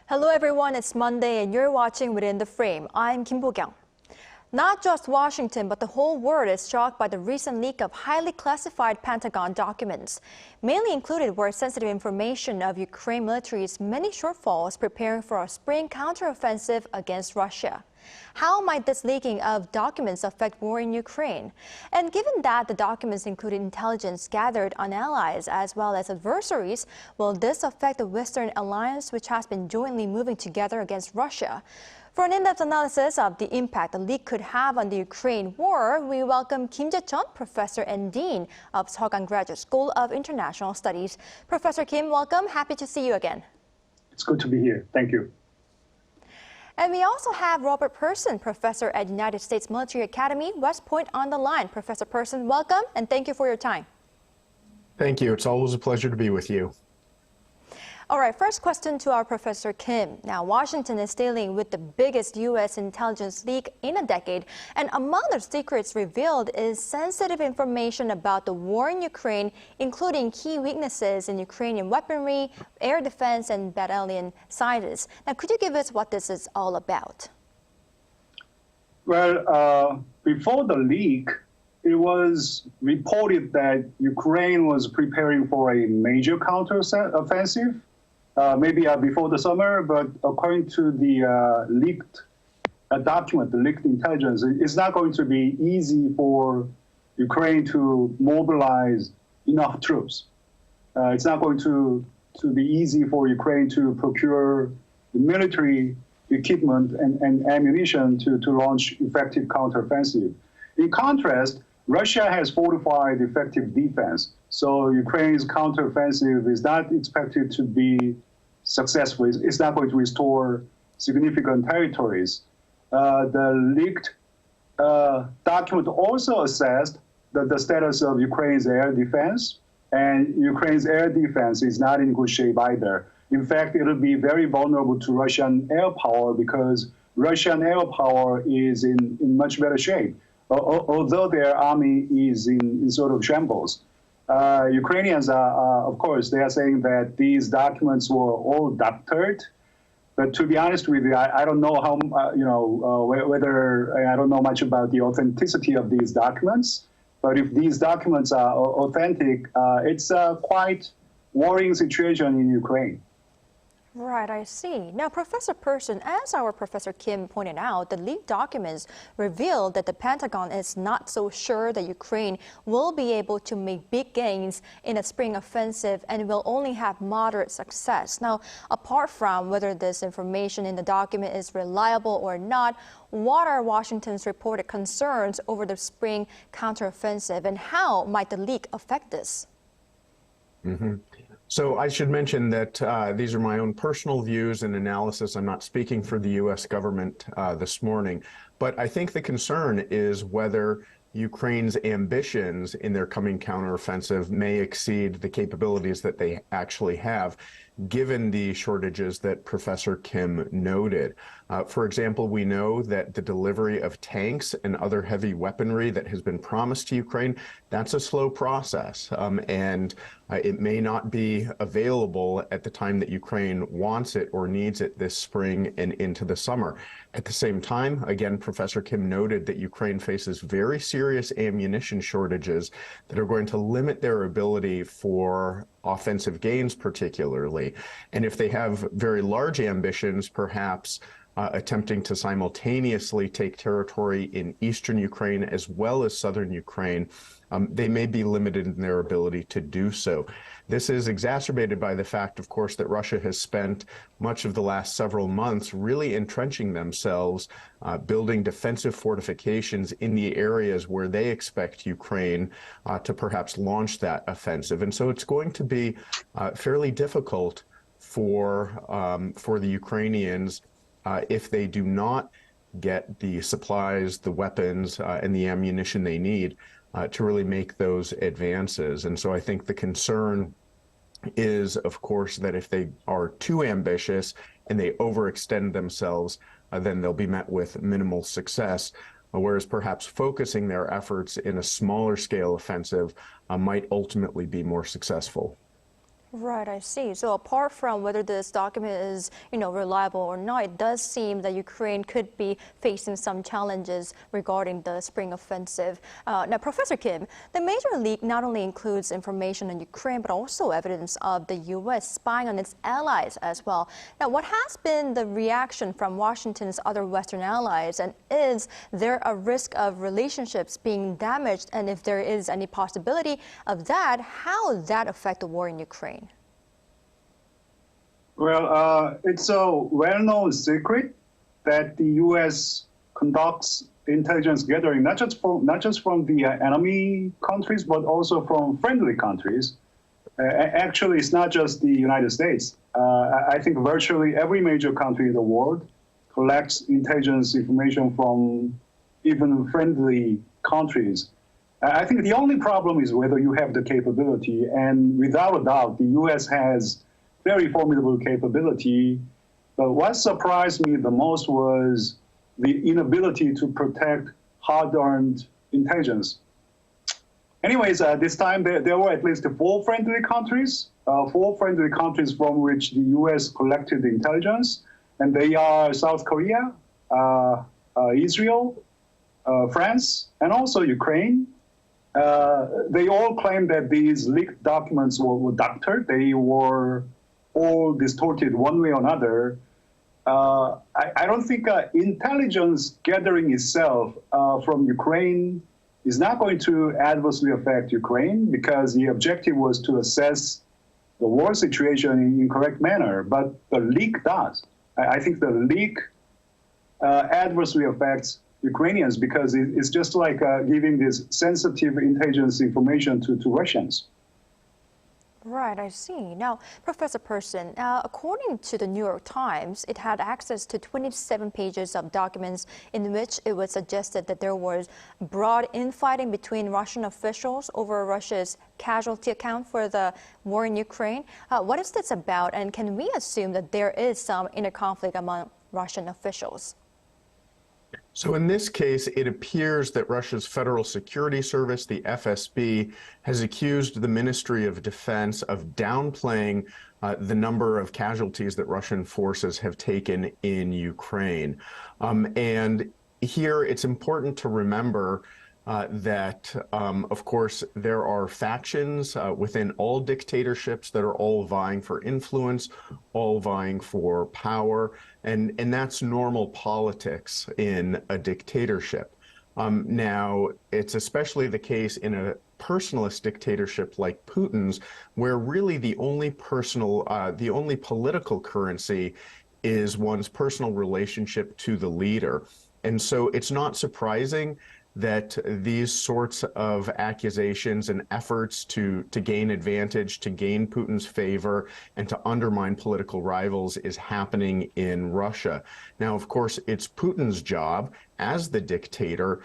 Hello everyone, it's Monday and you're watching Within the Frame. I'm Kim Jae-chun. Not just Washington, but the whole world is shocked by the recent leak of highly classified Pentagon documents. Mainly included were sensitive information of Ukraine military's many shortfalls preparing for a spring counteroffensive against Russia. How might this leaking of documents affect war in Ukraine? And given that the documents included intelligence gathered on allies as well as adversaries, will this affect the Western alliance, which has been jointly moving together against Russia? For an in-depth analysis of the impact the leak could have on the Ukraine war, we welcome Kim Jae-chun, Professor and Dean of Sogang Graduate School of International Studies. Professor Kim, welcome. Happy to see you again. It's good to be here. Thank you. And we also have Robert Person, Professor at United States Military Academy, West Point, on the line. Professor Person, welcome, and thank you for your time. Thank you. It's always a pleasure to be with you. All right, first question to our Professor Kim. Now, Washington is dealing with the biggest U.S. intelligence leak in a decade, and among the secrets revealed is sensitive information about the war in Ukraine, including key weaknesses in Ukrainian weaponry, air defense, and battalion sizes. Now, could you give us what this is all about? Well, before the leak, it was reported that Ukraine was preparing for a major counteroffensive. Maybe before the summer, but according to the leaked document, the leaked intelligence, it's not going to be easy for Ukraine to mobilize enough troops. It's not going to be easy for Ukraine to procure the military equipment and ammunition to launch effective counteroffensive. In contrast, Russia has fortified effective defense. So Ukraine's counteroffensive is not expected to be successful. It's not going to restore significant territories. The leaked document also assessed the status of Ukraine's air defense, and Ukraine's air defense is not in good shape either. In fact, it'll be very vulnerable to Russian air power because Russian air power is in much better shape, although their army is in sort of shambles. Ukrainians are, of course, they are saying that these documents were all doctored. But to be honest with you, I don't know how, whether I don't know much about the authenticity of these documents. But if these documents are authentic, it's a quite worrying situation in Ukraine. Right, I see. Now, Professor Person, as our Professor Kim pointed out, the leaked documents revealed that the Pentagon is not so sure that Ukraine will be able to make big gains in a spring offensive and will only have moderate success. Now, apart from whether this information in the document is reliable or not, what are Washington's reported concerns over the spring counteroffensive, and how might the leak affect this? So I should mention that these are my own personal views and analysis. I'm not speaking for the U.S. government this morning, but I think the concern is whether Ukraine's ambitions in their coming counteroffensive may exceed the capabilities that they actually have, given the shortages that Professor Kim noted. For example, we know that the delivery of tanks and other heavy weaponry that has been promised to Ukraine, that's a slow process, and it may not be available at the time that Ukraine wants it or needs it this spring and into the summer. At the same time, again, Professor Kim noted that Ukraine faces very serious ammunition shortages that are going to limit their ability for offensive gains particularly. And if they have very large ambitions, perhaps attempting to simultaneously take territory in eastern Ukraine as well as southern Ukraine, they may be limited in their ability to do so. This is exacerbated by the fact, of course, that Russia has spent much of the last several months really entrenching themselves, building defensive fortifications in the areas where they expect Ukraine to perhaps launch that offensive. And so it's going to be fairly difficult for the Ukrainians if they do not get the supplies, the weapons, and the ammunition they need to really make those advances. And so I think the concern is, of course, that if they are too ambitious and they overextend themselves, then they'll be met with minimal success. Whereas perhaps focusing their efforts in a smaller scale offensive might ultimately be more successful. Right, I see. So apart from whether this document is, reliable or not, it does seem that Ukraine could be facing some challenges regarding the spring offensive. Now, Professor Kim, the major leak not only includes information on Ukraine, but also evidence of the U.S. spying on its allies as well. Now, what has been the reaction from Washington's other Western allies, and is there a risk of relationships being damaged? And if there is any possibility of that, how would that affect the war in Ukraine? Well, it's a well-known secret that the U.S. conducts intelligence gathering, not just from the enemy countries, but also from friendly countries. Actually, it's not just the United States. I think virtually every major country in the world collects intelligence information from even friendly countries. I think the only problem is whether you have the capability, and without a doubt, the U.S. has very formidable capability. But what surprised me the most was the inability to protect hard-earned intelligence. Anyways, this time there were at least four friendly countries from which the U.S. collected the intelligence, and they are South Korea, Israel, France, and also Ukraine. They all claim that these leaked documents were doctored. They were all distorted one way or another. I don't think intelligence gathering itself from Ukraine is not going to adversely affect Ukraine, because the objective was to assess the war situation in correct manner. But the leak does. I think the leak adversely affects Ukrainians, because it's just like giving this sensitive intelligence information to Russians. Right, I see. Now, Professor Person, according to the New York Times, it had access to 27 pages of documents in which it was suggested that there was broad infighting between Russian officials over Russia's casualty account for the war in Ukraine. What is this about, and can we assume that there is some inner conflict among Russian officials? So in this case, it appears that Russia's Federal Security Service, the FSB, has accused the Ministry of Defense of downplaying the number of casualties that Russian forces have taken in Ukraine. And here it's important to remember that, of course, there are factions within all dictatorships that are all vying for influence, all vying for power, and that's normal politics in a dictatorship. Now, it's especially the case in a personalist dictatorship like Putin's, where really the only political currency is one's personal relationship to the leader. And so it's not surprising that these sorts of accusations and efforts to gain advantage, to gain Putin's favor, and to undermine political rivals is happening in Russia. Now, of course, it's Putin's job as the dictator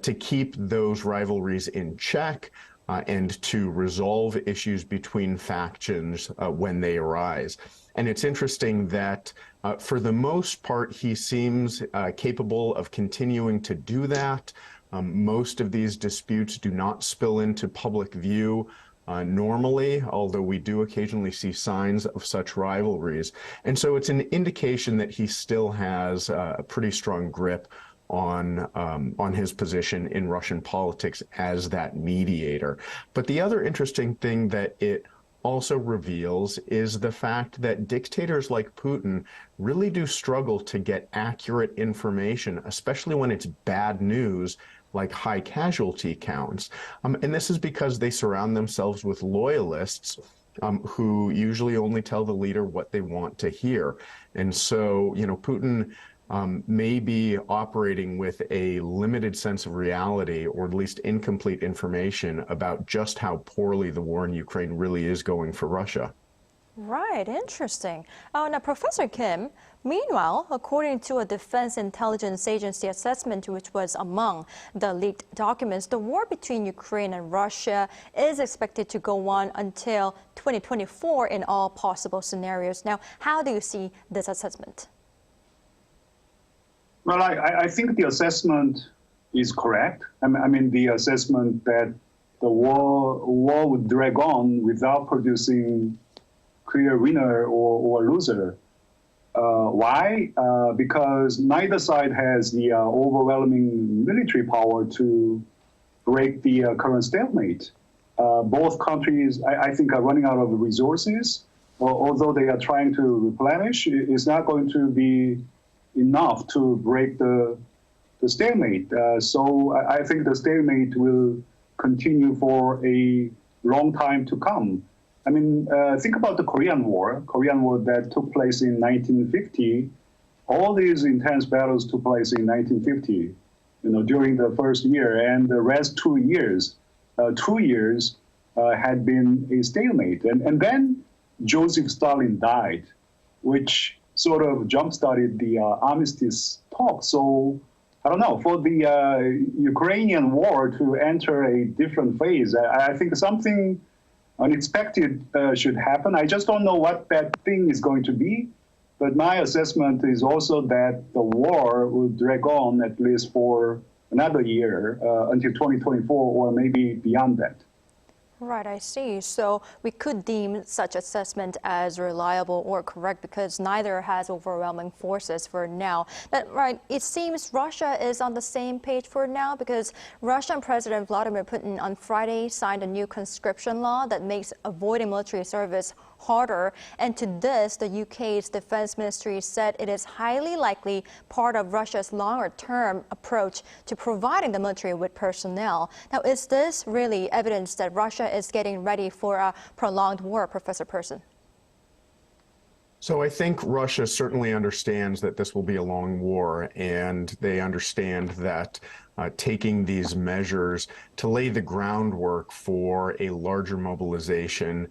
to keep those rivalries in check and to resolve issues between factions when they arise. And it's interesting that for the most part, he seems capable of continuing to do that. Most of these disputes do not spill into public view normally, although we do occasionally see signs of such rivalries. And so it's an indication that he still has a pretty strong grip on his position in Russian politics as that mediator. But the other interesting thing that it also reveals is the fact that dictators like Putin really do struggle to get accurate information, especially when it's bad news, like high casualty counts. And this is because they surround themselves with loyalists who usually only tell the leader what they want to hear. And so, Putin may be operating with a limited sense of reality, or at least incomplete information about just how poorly the war in Ukraine really is going for Russia. Right, interesting. Now, Professor Kim, meanwhile, according to a Defense Intelligence Agency assessment, which was among the leaked documents, the war between Ukraine and Russia is expected to go on until 2024 in all possible scenarios. Now, how do you see this assessment? Well, I think the assessment is correct. I mean, the assessment that the war would drag on without producing clear winner or loser. Why? Because neither side has the overwhelming military power to break the current stalemate. Both countries, I think, are running out of resources. Although they are trying to replenish, it's not going to be enough to break the stalemate. So I think the stalemate will continue for a long time to come. I mean, think about the Korean War that took place in 1950. All these intense battles took place in 1950, during the first year, and the rest 2 years had been a stalemate. And then Joseph Stalin died, which sort of jump-started the armistice talk. So I don't know, for the Ukrainian war to enter a different phase, I think something unexpected should happen. I just don't know what that thing is going to be. But my assessment is also that the war will drag on at least for another year until 2024 or maybe beyond that. Right, I see. So we could deem such assessment as reliable or correct because neither has overwhelming forces for now. But, right, it seems Russia is on the same page for now because Russian President Vladimir Putin on Friday signed a new conscription law that makes avoiding military service harder. And to this, the UK's defense ministry said it is highly likely part of Russia's longer-term approach to providing the military with personnel. Now, is this really evidence that Russia is getting ready for a prolonged war, Professor Person? So I think Russia certainly understands that this will be a long war, and they understand that taking these measures to lay the groundwork for a larger mobilization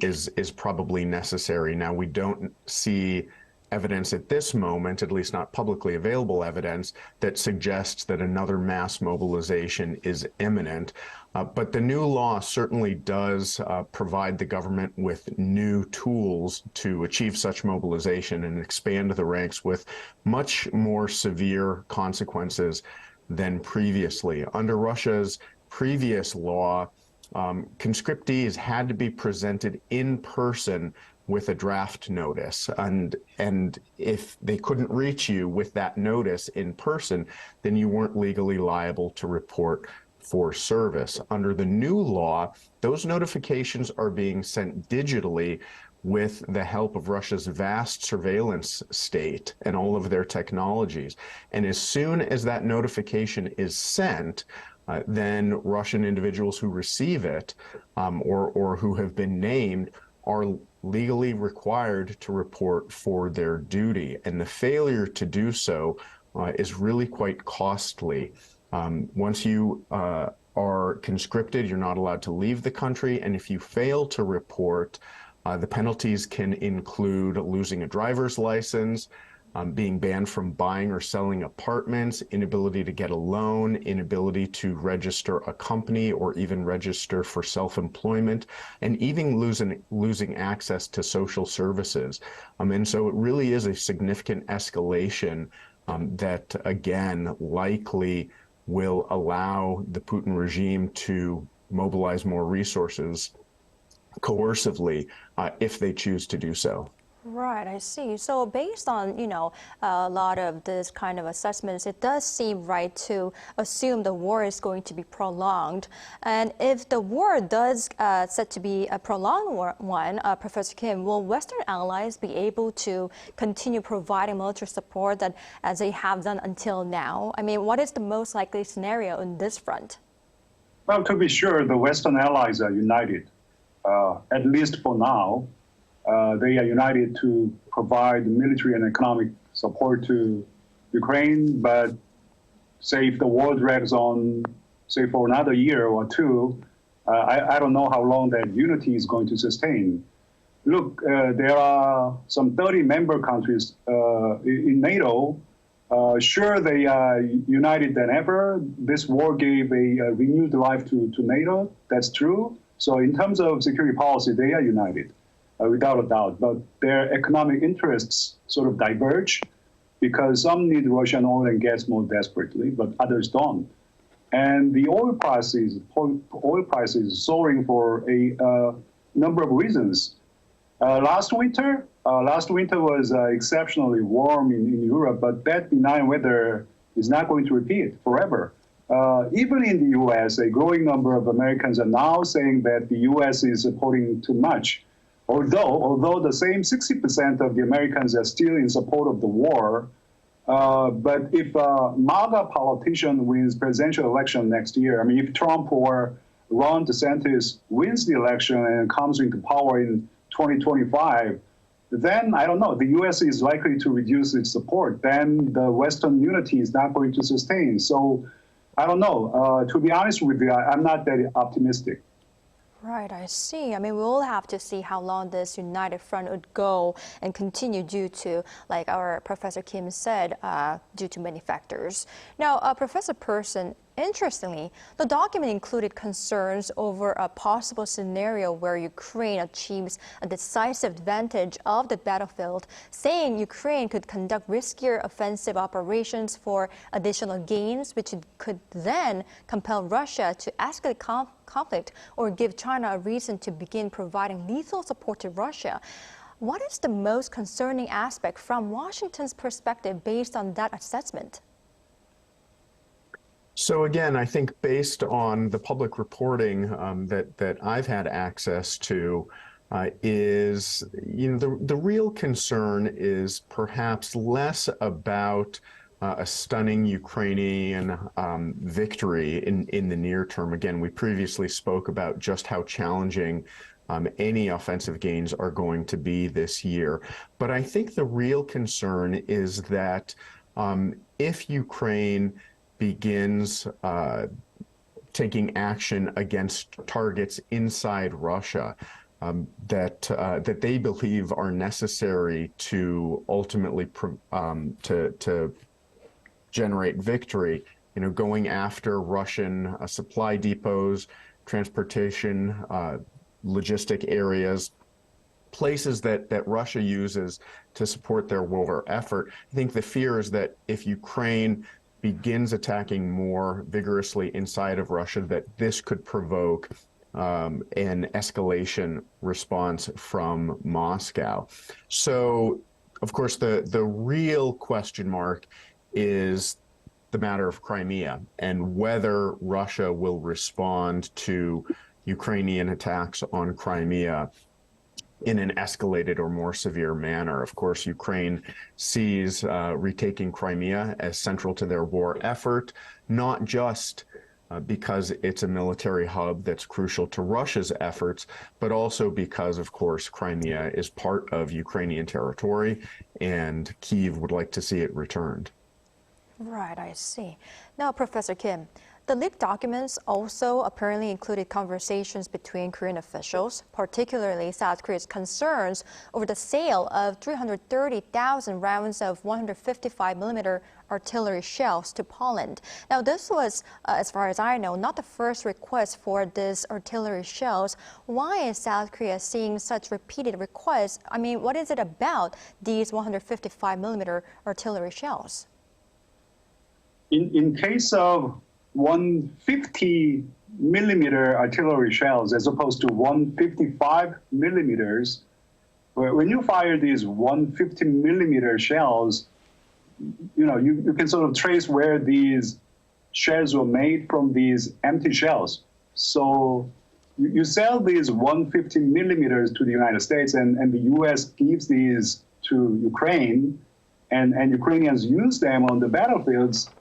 is probably necessary. Now, we don't see evidence at this moment, at least not publicly available evidence, that suggests that another mass mobilization is imminent. But the new law certainly does provide the government with new tools to achieve such mobilization and expand the ranks with much more severe consequences than previously. Under Russia's previous law, conscriptees had to be presented in person with a draft notice, and if they couldn't reach you with that notice in person, then you weren't legally liable to report for service. Under the new law, those notifications are being sent digitally with the help of Russia's vast surveillance state and all of their technologies. And as soon as that notification is sent, then Russian individuals who receive it or who have been named are legally required to report for their duty. And the failure to do so is really quite costly. Once you are conscripted, you're not allowed to leave the country. And if you fail to report, the penalties can include losing a driver's license, being banned from buying or selling apartments, inability to get a loan, inability to register a company or even register for self-employment, and even losing access to social services. And so it really is a significant escalation that, again, likely will allow the Putin regime to mobilize more resources coercively if they choose to do so. Right, I see. So based on, a lot of this kind of assessments, it does seem right to assume the war is going to be prolonged. And if the war does set to be a prolonged one, Professor Kim, will Western allies be able to continue providing military support that as they have done until now? I mean, what is the most likely scenario in this front? Well, to be sure, the Western allies are united, at least for now. They are united to provide military and economic support to Ukraine, but say if the war drags on, say for another year or two, I don't know how long that unity is going to sustain. Look, there are some 30 member countries in NATO. Sure, they are united than ever. This war gave a renewed life to NATO. That's true. So in terms of security policy, they are united. Without a doubt, but their economic interests sort of diverge because some need Russian oil and gas more desperately, but others don't. And the oil prices soaring for a number of reasons. Last winter was exceptionally warm in Europe, but that benign weather is not going to repeat forever. Even in the U.S., a growing number of Americans are now saying that the U.S. is supporting too much. Although the same 60% of the Americans are still in support of the war, but if a MAGA politician wins presidential election next year, I mean, if Trump or Ron DeSantis wins the election and comes into power in 2025, then I don't know, the U.S. is likely to reduce its support. Then the Western unity is not going to sustain. So I don't know. To be honest with you, I'm not that optimistic. Right, I see. I mean, we'll have to see how long this united front would go and continue due to, like our Professor Kim said, due to many factors. Now, Professor Person, interestingly, the document included concerns over a possible scenario where Ukraine achieves a decisive advantage of the battlefield, saying Ukraine could conduct riskier offensive operations for additional gains, which could then compel Russia to escalate conflict or give China a reason to begin providing lethal support to Russia. What is the most concerning aspect from Washington's perspective based on that assessment? So again, I think based on the public reporting that I've had access to, is the real concern is perhaps less about a stunning Ukrainian victory in the near term. Again, we previously spoke about just how challenging any offensive gains are going to be this year. But I think the real concern is that if Ukraine begins taking action against targets inside Russia that they believe are necessary to ultimately to generate victory, going after Russian supply depots, transportation, logistic areas, places that Russia uses to support their war effort. I think the fear is that if Ukraine begins attacking more vigorously inside of Russia, that this could provoke an escalation response from Moscow. So, of course, the real question mark is the matter of Crimea and whether Russia will respond to Ukrainian attacks on Crimea in an escalated or more severe manner. Of course, Ukraine sees retaking Crimea as central to their war effort, not just because it's a military hub that's crucial to Russia's efforts, but also because, of course, Crimea is part of Ukrainian territory, and Kyiv would like to see it returned. Right, I see. Now, Professor Kim, the leaked documents also apparently included conversations between Korean officials, particularly South Korea's concerns over the sale of 330,000 rounds of 155mm artillery shells to Poland. Now, this was, as far as I know, not the first request for this artillery shells. Why is South Korea seeing such repeated requests? I mean, what is it about these 155mm artillery shells? In case of 150mm artillery shells as opposed to 155mm, when you fire these 150mm shells, you can sort of trace where these shells were made from these empty shells. So you sell these 150mm to the United States, and the U.S. gives these to Ukraine, and Ukrainians use them on the battlefields.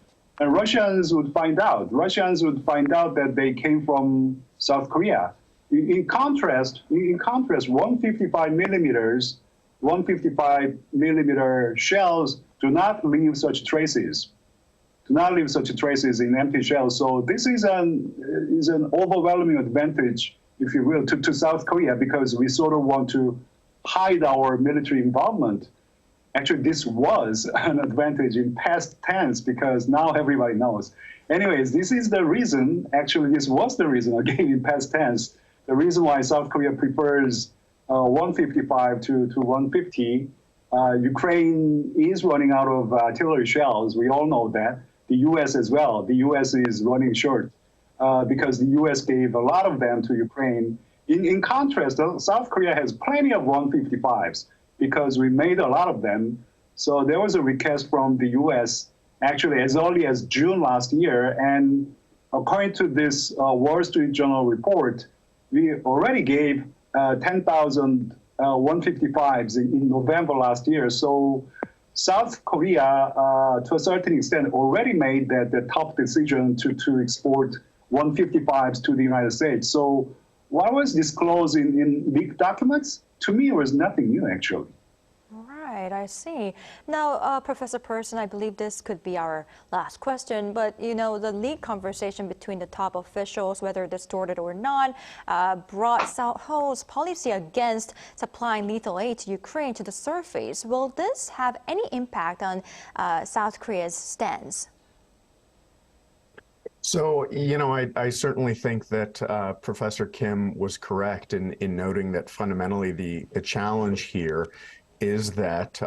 And Russians would find out. Russians would find out that they came from South Korea. In contrast, 155mm shells do not leave such traces. Do not leave such traces in empty shells. So this is an overwhelming advantage, if you will, to South Korea, because we sort of want to hide our military involvement. Actually, this was an advantage in past tense because now everybody knows. Anyways, this is the reason, actually this was the reason, again in past tense, the reason why South Korea prefers 155 to 150. Ukraine is running out of artillery shells. We all know that. The U.S. as well. The U.S. is running short because the U.S. gave a lot of them to Ukraine. In contrast, South Korea has plenty of 155s because we made a lot of them. So there was a request from the U.S. actually as early as June last year. And according to this Wall Street Journal report, we already gave 10,000 155s in November last year. So South Korea, to a certain extent, already made the tough decision to export 155s to the United States. So what was disclosed in leaked documents? To me, it was nothing new, actually. Right, I see. Now, Professor Person, I believe this could be our last question, but you know, the leaked conversation between the top officials, whether distorted or not, brought Seoul's policy against supplying lethal aid to Ukraine to the surface. Will this have any impact on South Korea's stance? So, you know, I certainly think that Professor Kim was correct in noting that fundamentally the challenge here is that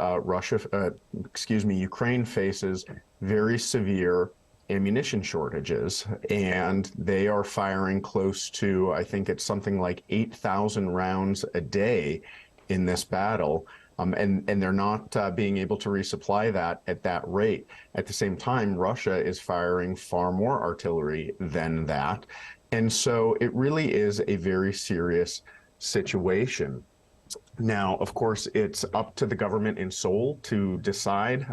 Ukraine faces very severe ammunition shortages, and they are firing close to, I think it's something like 8,000 rounds a day in this battle. And they're not being able to resupply that at that rate. At the same time, Russia is firing far more artillery than that. And so it really is a very serious situation. Now, of course, it's up to the government in Seoul to decide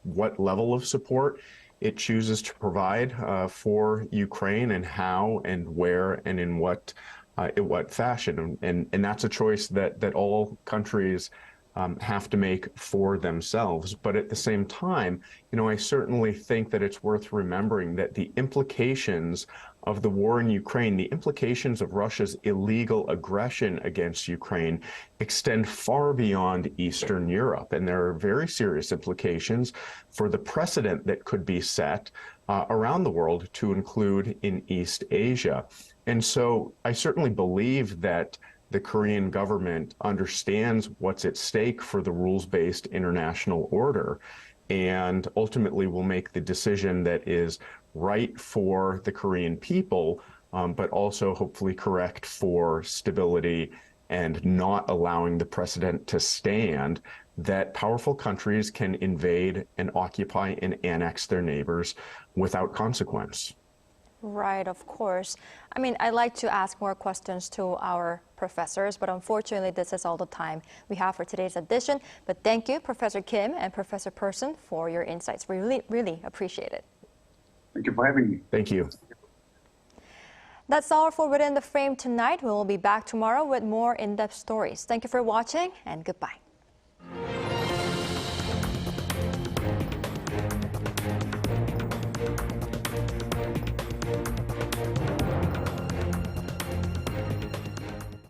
what level of support it chooses to provide for Ukraine and how and where and in what fashion. And that's a choice that all countries have to make for themselves. But at the same time, you know, I certainly think that it's worth remembering that the implications of the war in Ukraine, the implications of Russia's illegal aggression against Ukraine extend far beyond Eastern Europe. And there are very serious implications for the precedent that could be set around the world, to include in East Asia. And so I certainly believe that the Korean government understands what's at stake for the rules-based international order, and ultimately will make the decision that is right for the Korean people, but also hopefully correct for stability and not allowing the precedent to stand that powerful countries can invade and occupy and annex their neighbors without consequence. Right, of course. I mean, I'd like to ask more questions to our professors, but unfortunately, this is all the time we have for today's edition. But thank you, Professor Kim and Professor Person, for your insights. We really, really appreciate it. Thank you for having me. Thank you. That's all for Within the Frame tonight. We will be back tomorrow with more in-depth stories. Thank you for watching, and goodbye.